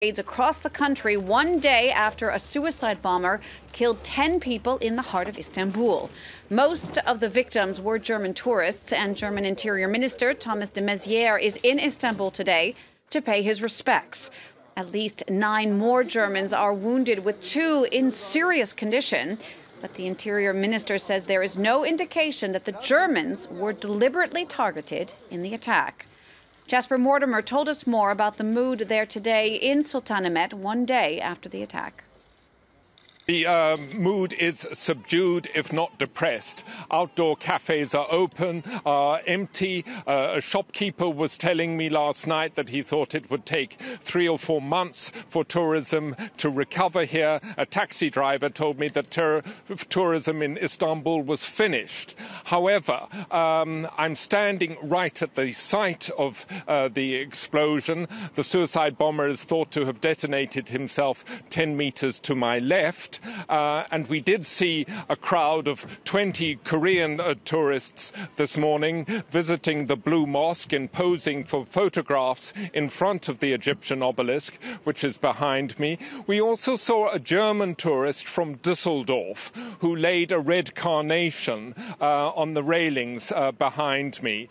across the country 1 day after a suicide bomber killed 10 people in the heart of Istanbul. Most of the victims were German tourists, and German Interior Minister Thomas de Maizière is in Istanbul today to pay his respects. At least 9 more Germans are wounded, with 2 in serious condition. But the Interior Minister says there is no indication that the Germans were deliberately targeted in the attack. Jasper Mortimer told us more about the mood there today in Sultanahmet 1 day after the attack. The mood is subdued, if not depressed. Outdoor cafes are open, are empty. A shopkeeper was telling me last night that he thought it would take 3 or 4 months for tourism to recover here. A taxi driver told me that tourism in Istanbul was finished. However, I'm standing right at the site of the explosion. The suicide bomber is thought to have detonated himself 10 meters to my left. And we did see a crowd of 20 Korean tourists this morning visiting the Blue Mosque and posing for photographs in front of the Egyptian obelisk, which is behind me. We also saw a German tourist from Düsseldorf who laid a red carnation on the railings behind me.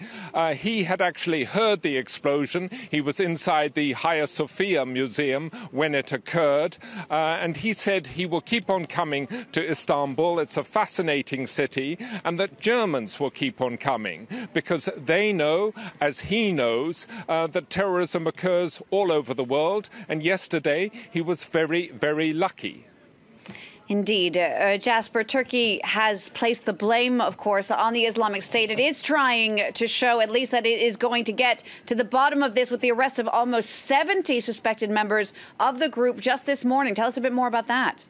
He had actually heard the explosion. He was inside the Hagia Sophia Museum when it occurred, and he said he will keep on coming to Istanbul. It's a fascinating city, and that Germans will keep on coming because they know, as he knows, that terrorism occurs all over the world. And yesterday he was very, very lucky. Indeed. Jasper, Turkey has placed the blame, of course, on the Islamic State. It is trying to show at least that it is going to get to the bottom of this with the arrest of almost 70 suspected members of the group just this morning. Tell us a bit more about that.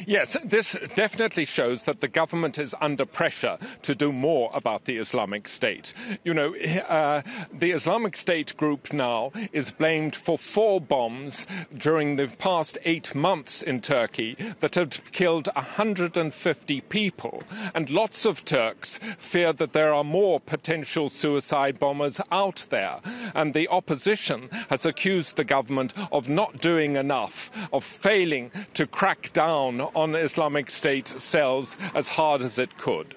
Yes, this definitely shows that the government is under pressure to do more about the Islamic State. You know, the Islamic State group now is blamed for 4 bombs during the past 8 months in Turkey that have killed 150 people. And lots of Turks fear that there are more potential suicide bombers out there. And the opposition has accused the government of not doing enough, of failing to crack down on Islamic State cells as hard as it could.